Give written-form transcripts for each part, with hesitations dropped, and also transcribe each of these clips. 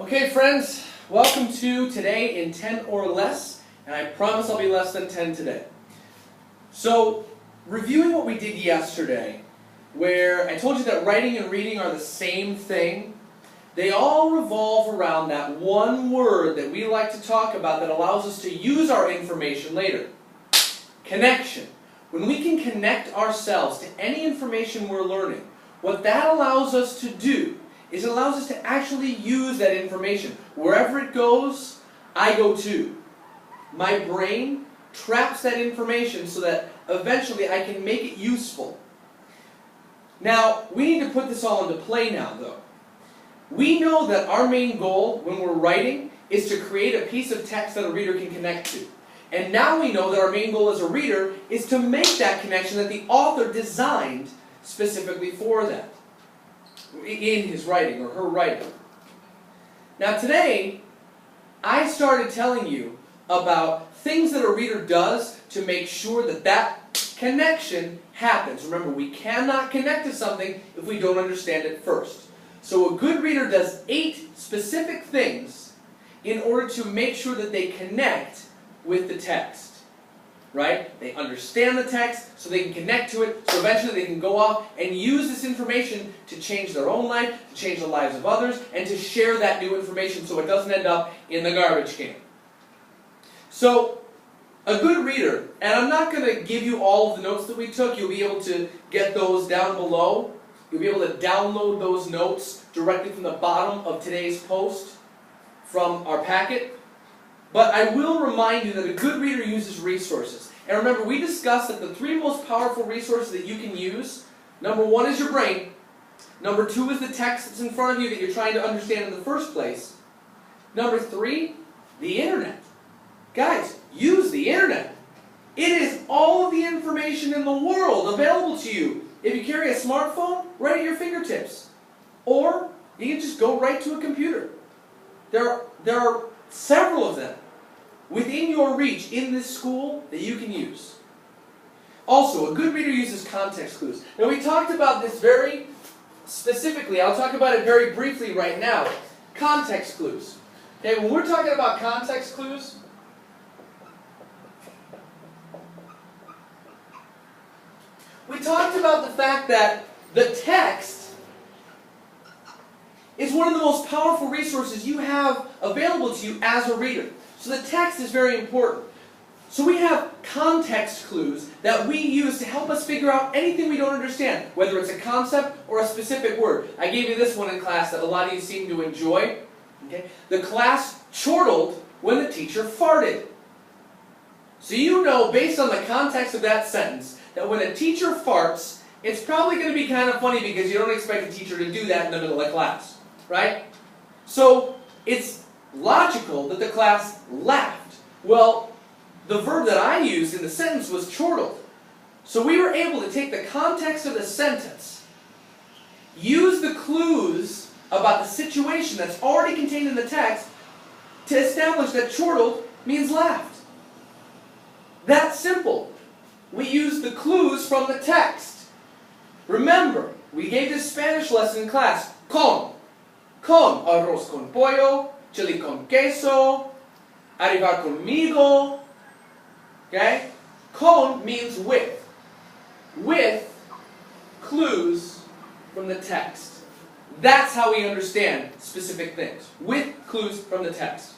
Okay friends, welcome to Today in 10 or Less, and I promise I'll be less than 10 today. So, reviewing what we did yesterday, where I told you that writing and reading are the same thing, they all revolve around that one word that we like to talk about that allows us to use our information later. Connection. When we can connect ourselves to any information we're learning, what that allows us to do is it allows us to actually use that information. Wherever it goes, I go too. My brain traps that information so that eventually I can make it useful. Now, we need to put this all into play now, though. We know that our main goal when we're writing is to create a piece of text that a reader can connect to. And now we know that our main goal as a reader is to make that connection that the author designed specifically for that in his writing or her writing. Now today, I started telling you about things that a reader does to make sure that that connection happens. Remember, we cannot connect to something if we don't understand it first. So a good reader does 8 specific things in order to make sure that they connect with the text. Right? They understand the text so they can connect to it, so eventually they can go off and use this information to change their own life, to change the lives of others, and to share that new information so it doesn't end up in the garbage can. So, a good reader, and I'm not going to give you all of the notes that we took, you'll be able to get those down below. You'll be able to download those notes directly from the bottom of today's post from our packet. But I will remind you that a good reader uses resources. And remember, we discussed that the 3 most powerful resources that you can use, number 1 is your brain, number 2 is the text that's in front of you that you're trying to understand in the first place, number 3, the internet. Guys, use the internet. It is all of the information in the world available to you. If you carry a smartphone, right at your fingertips. Or you can just go right to a computer. There are several of them within your reach in this school that you can use. Also, a good reader uses context clues. Now we talked about this very specifically. I'll talk about it very briefly right now. Context clues. Okay, when we're talking about context clues, we talked about the fact that the text is one of the most powerful resources you have available to you as a reader. So the text is very important. So we have context clues that we use to help us figure out anything we don't understand, whether it's a concept or a specific word. I gave you this one in class that a lot of you seem to enjoy. Okay? The class chortled when the teacher farted. So you know, based on the context of that sentence, that when a teacher farts, it's probably going to be kind of funny because you don't expect a teacher to do that in the middle of class. Right? So, it's logical that the class laughed. Well, the verb that I used in the sentence was chortled. So we were able to take the context of the sentence, use the clues about the situation that's already contained in the text, to establish that chortled means laughed. That's simple. We used the clues from the text. Remember, we gave this Spanish lesson in class. Con arroz con pollo, chili con queso, arribar conmigo. Okay? Con means with. With clues from the text. That's how we understand specific things. With clues from the text.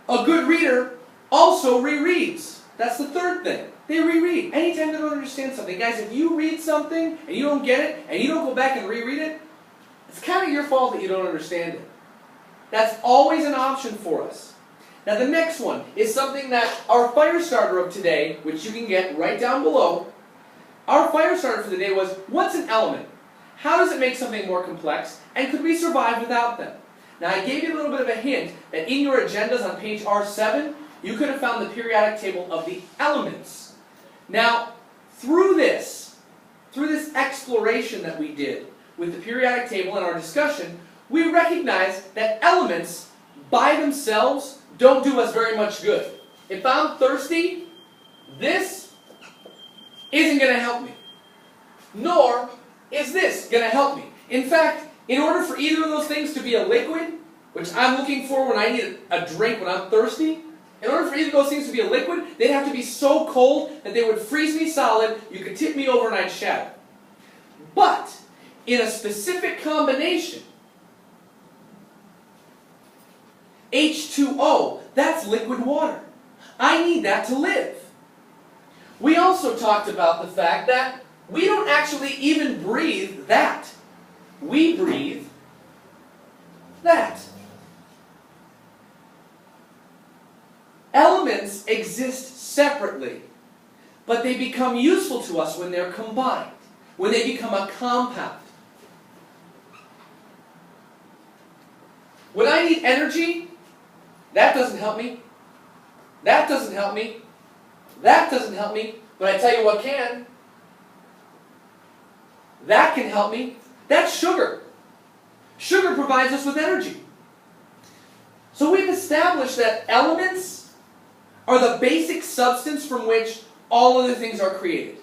A good reader also rereads. That's the third thing. They reread. Anytime they don't understand something. Guys, if you read something and you don't get it, and you don't go back and reread it, it's kind of your fault that you don't understand it. That's always an option for us. Now the next one is something that our fire starter of today, which you can get right down below. Our fire starter for the day was, what's an element? How does it make something more complex? And could we survive without them? Now I gave you a little bit of a hint that in your agendas on page R7, you could have found the periodic table of the elements. Now, through this exploration that we did, with the periodic table and our discussion, we recognize that elements by themselves don't do us very much good. If I'm thirsty, this isn't going to help me. Nor is this going to help me. In fact, in order for either of those things to be a liquid, which I'm looking for when I need a drink when I'm thirsty, in order for either of those things to be a liquid, they'd have to be so cold that they would freeze me solid, you could tip me over and I'd shatter. But, in a specific combination, H2O, that's liquid water. I need that to live. We also talked about the fact that we don't actually even breathe that. We breathe that. Elements exist separately, but they become useful to us when they're combined, when they become a compound. When I need energy, that doesn't help me. That doesn't help me. That doesn't help me. But I tell you what can. That can help me. That's sugar. Sugar provides us with energy. So we've established that elements are the basic substance from which all other things are created.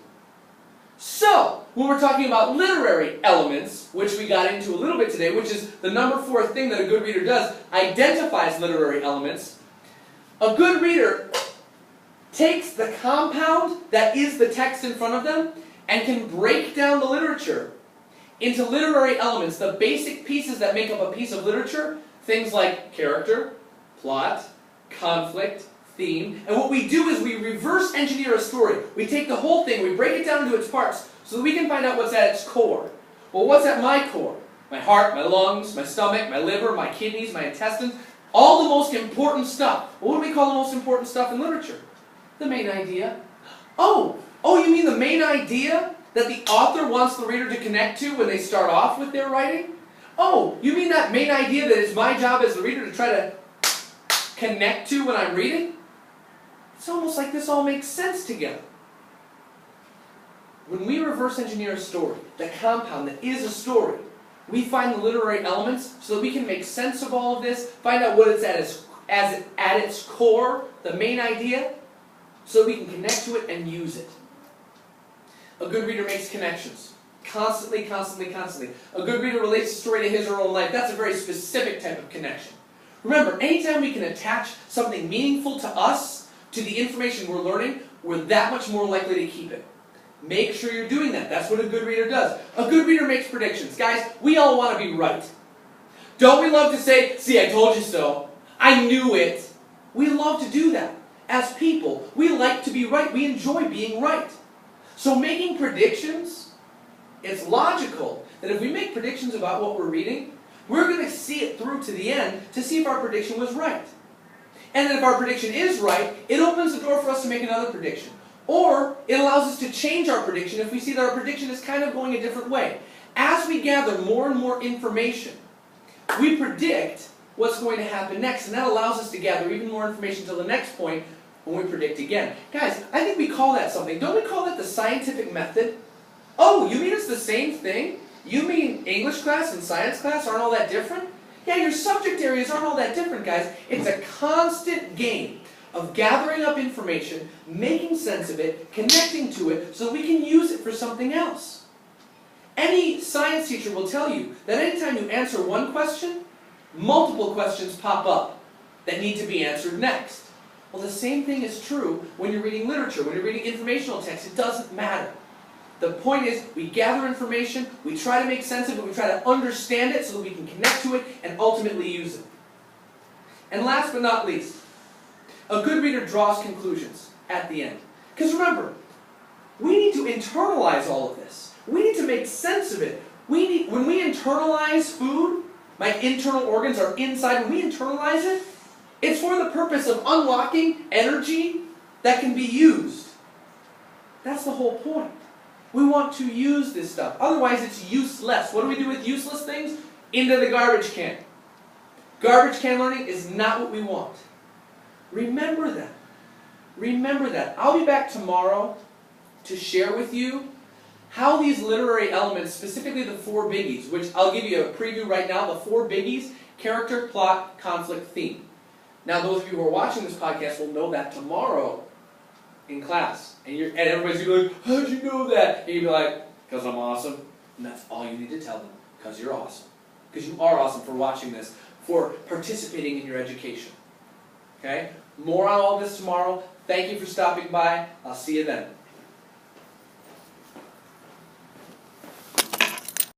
So, when we're talking about literary elements, which we got into a little bit today, which is the number 4 thing that a good reader does, identifies literary elements, a good reader takes the compound that is the text in front of them and can break down the literature into literary elements, the basic pieces that make up a piece of literature, things like character, plot, conflict, theme, and what we do is we reverse engineer a story. We take the whole thing, we break it down into its parts, so that we can find out what's at its core. Well, what's at my core? My heart, my lungs, my stomach, my liver, my kidneys, my intestines, all the most important stuff. Well, what do we call the most important stuff in literature? The main idea. Oh, you mean the main idea that the author wants the reader to connect to when they start off with their writing? Oh, you mean that main idea that it's my job as the reader to try to connect to when I'm reading? It's almost like this all makes sense together. When we reverse engineer a story, the compound that is a story, we find the literary elements so that we can make sense of all of this, find out what it's at its core, the main idea, so we can connect to it and use it. A good reader makes connections. Constantly, constantly, constantly. A good reader relates the story to his or her own life. That's a very specific type of connection. Remember, anytime we can attach something meaningful to us, to the information we're learning, we're that much more likely to keep it. Make sure you're doing that. That's what a good reader does. A good reader makes predictions. Guys, we all want to be right. Don't we love to say, see, I told you so. I knew it. We love to do that. As people, we like to be right. We enjoy being right. So making predictions, it's logical that if we make predictions about what we're reading, we're going to see it through to the end to see if our prediction was right. And then if our prediction is right, it opens the door for us to make another prediction. Or it allows us to change our prediction if we see that our prediction is kind of going a different way. As we gather more and more information, we predict what's going to happen next, and that allows us to gather even more information till the next point when we predict again. Guys, I think we call that something. Don't we call that the scientific method? Oh, you mean it's the same thing? You mean English class and science class aren't all that different? Yeah, your subject areas aren't all that different, guys. It's a constant game of gathering up information, making sense of it, connecting to it, so that we can use it for something else. Any science teacher will tell you that anytime you answer one question, multiple questions pop up that need to be answered next. Well, the same thing is true when you're reading literature, when you're reading informational text. It doesn't matter. The point is, we gather information, we try to make sense of it, we try to understand it so that we can connect to it and ultimately use it. And last but not least, a good reader draws conclusions at the end. Because remember, we need to internalize all of this. We need to make sense of it. When we internalize food, my internal organs are inside, when we internalize it, it's for the purpose of unlocking energy that can be used. That's the whole point. We want to use this stuff. Otherwise, it's useless. What do we do with useless things? Into the garbage can. Garbage can learning is not what we want. Remember that. Remember that. I'll be back tomorrow to share with you how these literary elements, specifically the 4 biggies, which I'll give you a preview right now, the 4 biggies: character, plot, conflict, theme. Now, those of you who are watching this podcast will know that tomorrow in class. And everybody's going to be like, how'd you know that? And you'll be like, because I'm awesome. And that's all you need to tell them, because you're awesome. Because you are awesome for watching this for participating in your education. Okay? More on all this tomorrow. Thank you for stopping by. I'll see you then.